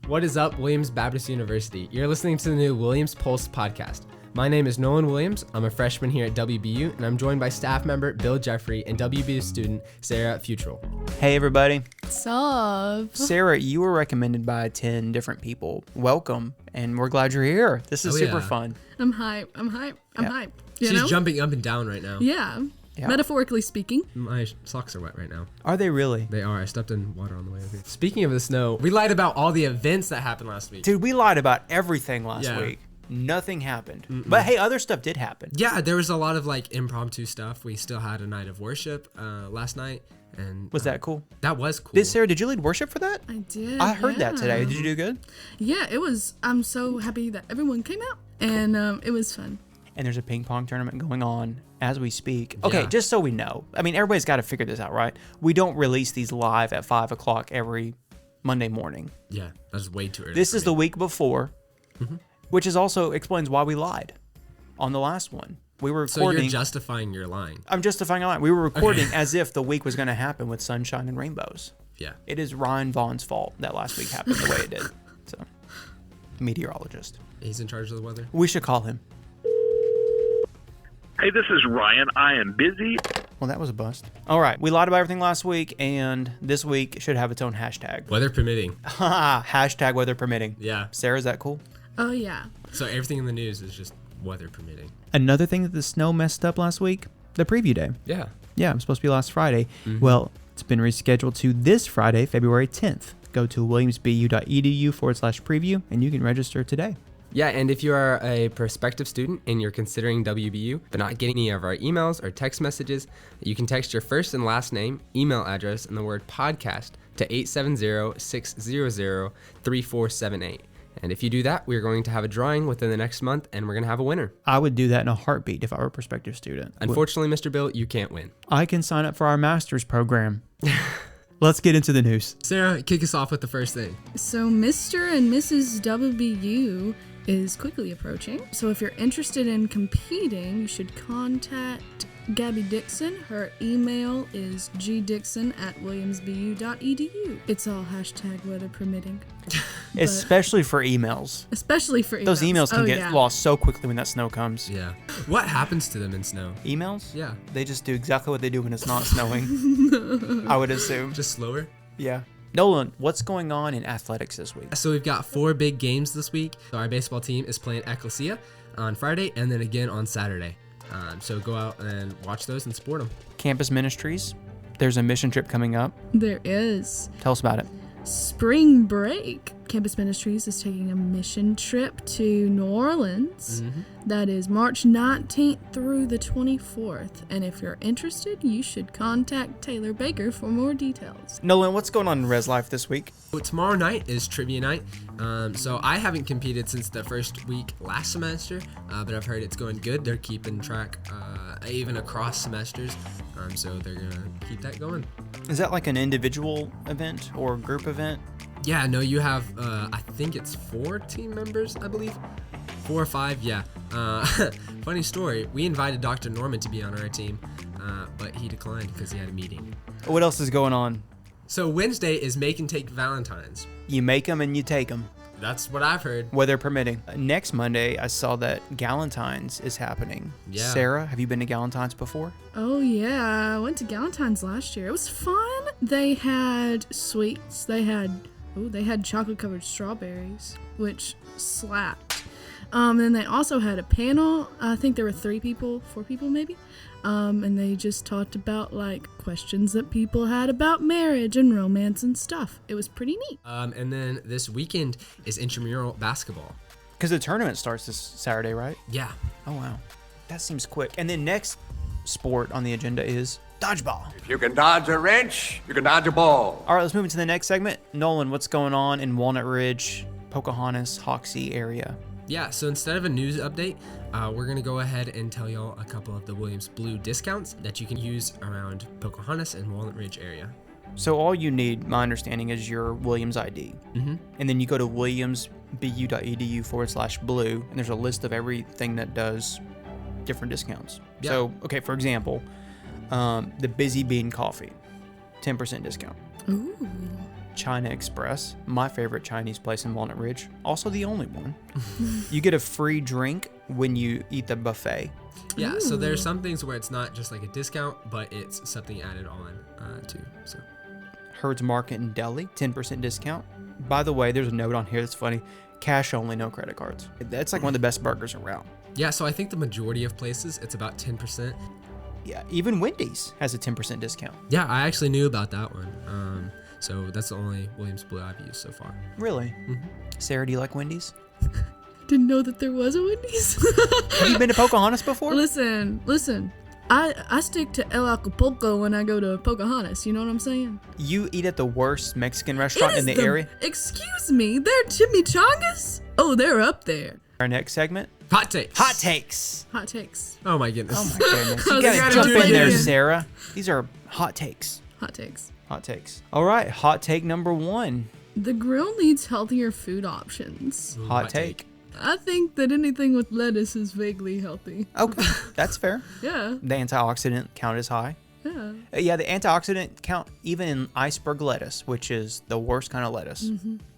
What is up, Williams Baptist University? You're listening to the new Williams Pulse podcast. My name is Nolan Williams. I'm a freshman here at WBU, and I'm joined by staff member Bill Jeffrey and WBU student Sarah Futrell. Hey, everybody. What's up? Sarah, you were recommended by 10 different people. Welcome, and we're glad you're here. This is super fun. I'm hype. I'm hype. She's jumping up and down right now. Yeah. Metaphorically speaking. My socks are wet right now. Are they really? They are. I stepped in water on the way over here. Speaking of the snow, we lied about all the events that happened last week. Dude, we lied about everything last week. Nothing happened. But hey, other stuff did happen. Yeah, there was a lot of like impromptu stuff. We still had a night of worship last night. And was that cool? That was cool. Sarah, did you lead worship for that? I did. I heard that today. Did you do good? Yeah, it was. I'm so happy that everyone came out, and it was fun. And there's a ping pong tournament going on as we speak. Okay, just so we know. I mean, everybody's got to figure this out, right? We don't release these live at 5 o'clock every Monday morning. Yeah, that's way too early. This is the week before, which is also explains why we lied on the last one. We were recording. So you're justifying your lying. I'm justifying a lie. We were recording as if the week was going to happen with sunshine and rainbows. Yeah. It is Ryan Vaughn's fault that last week happened the way it did. So, meteorologist. He's in charge of the weather. We should call him. Hey, this is Ryan. I am busy. Well, that was a bust. All right. We lied about everything last week, and this week should have its own hashtag. Weather permitting. Hashtag weather permitting. Yeah. Sarah, is that cool? Oh, yeah. So everything in the news is just weather permitting. Another thing that the snow messed up last week, the preview day. Yeah. Yeah, it was supposed to be last Friday. Well, it's been rescheduled to this Friday, February 10th. Go to williamsbu.edu/preview, and you can register today. Yeah, and if you are a prospective student and you're considering WBU but not getting any of our emails or text messages, you can text your first and last name, email address, and the word podcast to 870-600-3478. And if you do that, we're going to have a drawing within the next month, and we're going to have a winner. I would do that in a heartbeat if I were a prospective student. Unfortunately, Mr. Bill, you can't win. I can sign up for our master's program. Let's get into the news. Sarah, kick us off with the first thing. So Mr. and Mrs. WBU is quickly approaching. So if you're interested in competing, you should contact Gabby Dixon. Her email is gdixon@williamsbu.edu. It's all hashtag weather permitting. Especially for emails. Especially for emails. Those emails can get lost so quickly when that snow comes. Yeah. What happens to them in snow? Emails? Yeah. They just do exactly what they do when it's not snowing. I would assume. Just slower? Yeah. Nolan, what's going on in athletics this week? So we've got 4 big games this week. So our baseball team is playing Ecclesia on Friday and then again on Saturday. So go out and watch those and support them. Campus Ministries. There's a mission trip coming up. There is. Tell us about it. Spring break. Campus Ministries is taking a mission trip to New Orleans. That is March 19th through the 24th. And if you're interested, you should contact Taylor Baker for more details. Nolan, what's going on in Res Life this week? So tomorrow night is trivia night. So I haven't competed since the first week last semester, but I've heard it's going good. They're keeping track even across semesters. So they're going to keep that going. Is that like an individual event or group event? Yeah, no, you have, I think it's 4 team members, I believe. 4 or 5, yeah. Funny story, we invited Dr. Norman to be on our team, but he declined because he had a meeting. What else is going on? So Wednesday is make and take Valentines. You make them and you take them. That's what I've heard. Weather permitting. Next Monday, I saw that Galentine's is happening. Yeah. Sarah, have you been to Galentine's before? Oh yeah, I went to Galentine's last year. It was fun. They had sweets. They had chocolate covered strawberries, which slapped. Then they also had a panel. I think there were 4 people maybe. And they just talked about like questions that people had about marriage and romance and stuff. It was pretty neat. And then this weekend is intramural basketball. Because the tournament starts this Saturday, right? Yeah. Oh, wow. That seems quick. And then next sport on the agenda is dodgeball. If you can dodge a wrench, you can dodge a ball. All right, let's move into the next segment. Nolan, what's going on in Walnut Ridge, Pocahontas, Hoxie area? Yeah, so instead of a news update, we're going to go ahead and tell y'all a couple of the Williams Blue discounts that you can use around Pocahontas and Walnut Ridge area. So all you need, my understanding, is your Williams ID. And then you go to williamsbu.edu/blue, and there's a list of everything that does different discounts. Yeah. So, okay, for example, the Busy Bean Coffee, 10% discount. Ooh. China Express, my favorite Chinese place in Walnut Ridge. Also the only one. You get a free drink when you eat the buffet. Yeah, so there's some things where it's not just like a discount, but it's something added on too. So Herd's Market in Delhi, 10% discount. By the way, there's a note on here that's funny. Cash only, no credit cards. That's like one of the best burgers around. yeah, so I think the majority of places it's about 10%. Yeah, even Wendy's has a 10% discount. Yeah, I actually knew about that one. So that's the only Williams Blue I've used so far. Really? Sarah, do you like Wendy's? Didn't know that there was a Wendy's. Have you been to Pocahontas before? Listen. I stick to El Acapulco when I go to Pocahontas. You know what I'm saying? You eat at the worst Mexican restaurant It in is the area? Excuse me, they're chimichangas? Oh, they're up there. Our next segment? Hot takes. Hot takes. Hot takes. Oh my goodness. Oh my goodness. You You gotta gotta jump do in it there, again. Sarah. These are hot takes. Hot takes. Hot takes. All right, hot take number 1. The grill needs healthier food options. Ooh, Hot take. I think that anything with lettuce is vaguely healthy. Okay, that's fair. Yeah, The antioxidant count is high. yeah. Yeah, the antioxidant count, even in iceberg lettuce, which is the worst kind of lettuce,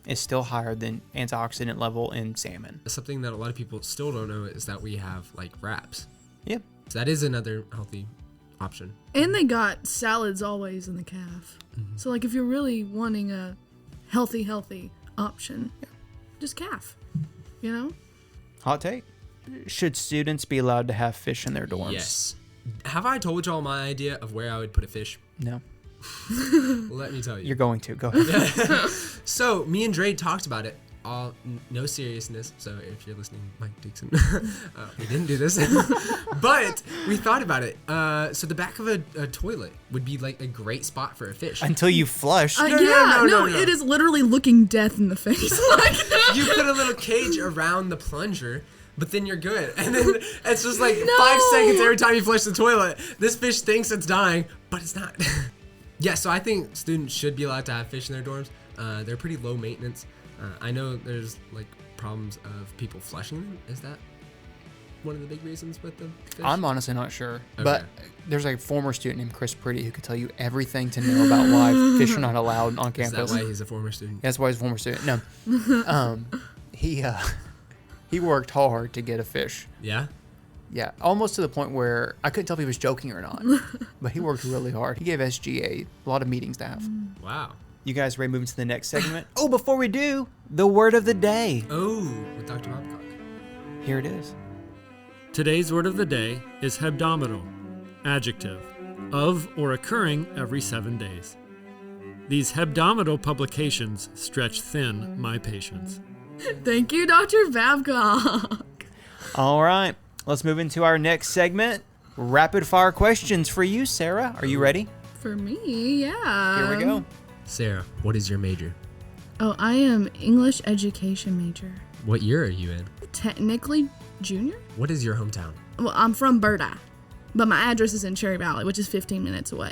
is still higher than antioxidant level in salmon. Something that a lot of people still don't know is that we have like wraps. Yeah. So that is another healthy option. And they got salads always in the calf. So like if you're really wanting a healthy option, just calf. You know? Hot take. Should students be allowed to have fish in their dorms? Yes. Have I told y'all my idea of where I would put a fish? No. Let me tell you. You're going to. Go ahead. So me and Dre talked about it. All no seriousness. So if you're listening, Mike Dixon, we didn't do this, but we thought about it. So the back of a toilet would be like a great spot for a fish. Until you flush. No. It is literally looking death in the face. Like, You put a little cage around the plunger, but then you're good. And then it's just like No. 5 seconds every time you flush the toilet. This fish thinks it's dying, but it's not. Yeah, so I think students should be allowed to have fish in their dorms. They're pretty low maintenance. I know there's like problems of people flushing them. Is that one of the big reasons with the fish? I'm honestly not sure. Okay. But there's a former student named Chris Pretty who could tell you everything to know about why fish are not allowed on Is campus. that why he's a former student? That's why he's a former student. No. He worked hard to get a fish. Yeah? Yeah, almost to the point where I couldn't tell if he was joking or not. But he worked really hard. He gave SGA a lot of meetings to have. Wow. You guys ready to move into the next segment? Oh, before we do, the word of the day. Oh, with Dr. Babcock. Here it is. Today's word of the day is hebdomadal, adjective, of or occurring every 7 days. These hebdomadal publications stretch thin my patience. thank you, Dr. Babcock. All right, let's move into our next segment. Rapid fire questions for you, Sarah. Are you ready? For me, yeah. Here we go. Sarah, what is your major? Oh, I am English education major. What year are you in? Technically junior? What is your hometown? Well, I'm from Berta, but my address is in Cherry Valley, which is 15 minutes away.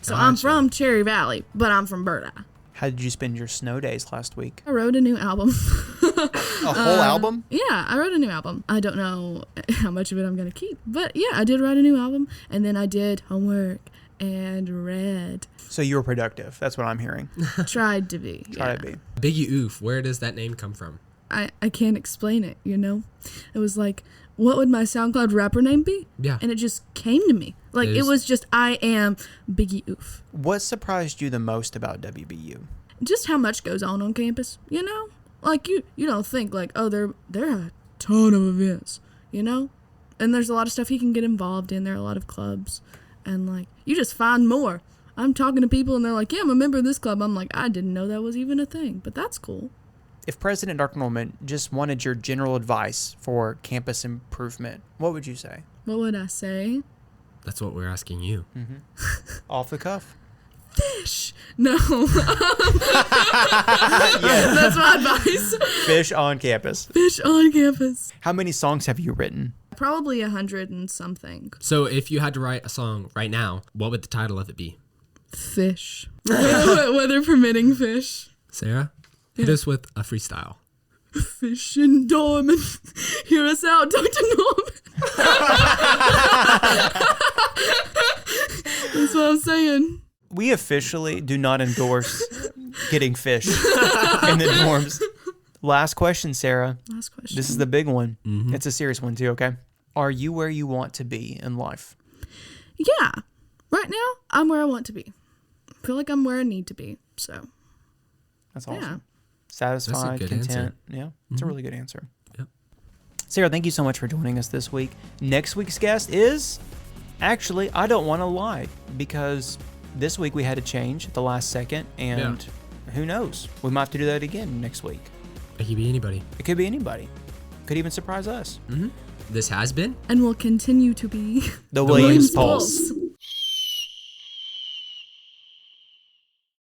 So I'm Gotcha. from Cherry Valley, but I'm from Berta. How did you spend your snow days last week? I wrote a new album. A whole album? Yeah, I wrote a new album. I don't know how much of it I'm going to keep, but yeah, I did write a new album, and then I did homework and read. So you were productive. That's what I'm hearing. Tried to be. Try yeah. to be. Biggie Oof, where does that name come from? I can't explain it, you know? It was like, what would my SoundCloud rapper name be? Yeah. And it just came to me. Like, It it is- was just, I am Biggie Oof. What surprised you the most about WBU? Just how much goes on campus, you know? Like, you don't think, like, oh, there are a ton of events, you know? And there's a lot of stuff you can get involved in. There are a lot of clubs. And, like, you just find more. I'm talking to people, and they're like, yeah, I'm a member of this club. I'm like, I didn't know that was even a thing. But that's cool. If President Dr. Norman just wanted your general advice for campus improvement, what would you say? What would I say? That's what we're asking you. Off the cuff. Fish. No. That's my advice. Fish on campus. Fish on campus. How many songs have you written? Probably 100 and something. So if you had to write a song right now, what would the title of it be? Fish. Weather permitting fish. Sarah, hit us with a freestyle. Fish and Dorman. Hear us out, Dr. Norman. That's what I'm saying. We officially do not endorse getting fish in the dorms. Last question, Sarah. Last question. This is the big one. It's a serious one too, okay? Are you where you want to be in life? Yeah. Right now, I'm where I want to be. I feel like I'm where I need to be. So, That's awesome. yeah. Satisfied, good content. answer. Yeah, it's a really good answer. Yep. Sarah, thank you so much for joining us this week. Next week's guest is, actually, I don't want to lie, because this week we had to change at the last second, and who knows? We might have to do that again next week. It could be anybody. It could be anybody. Could even surprise us. This has been And will continue to be The Williams Pulse.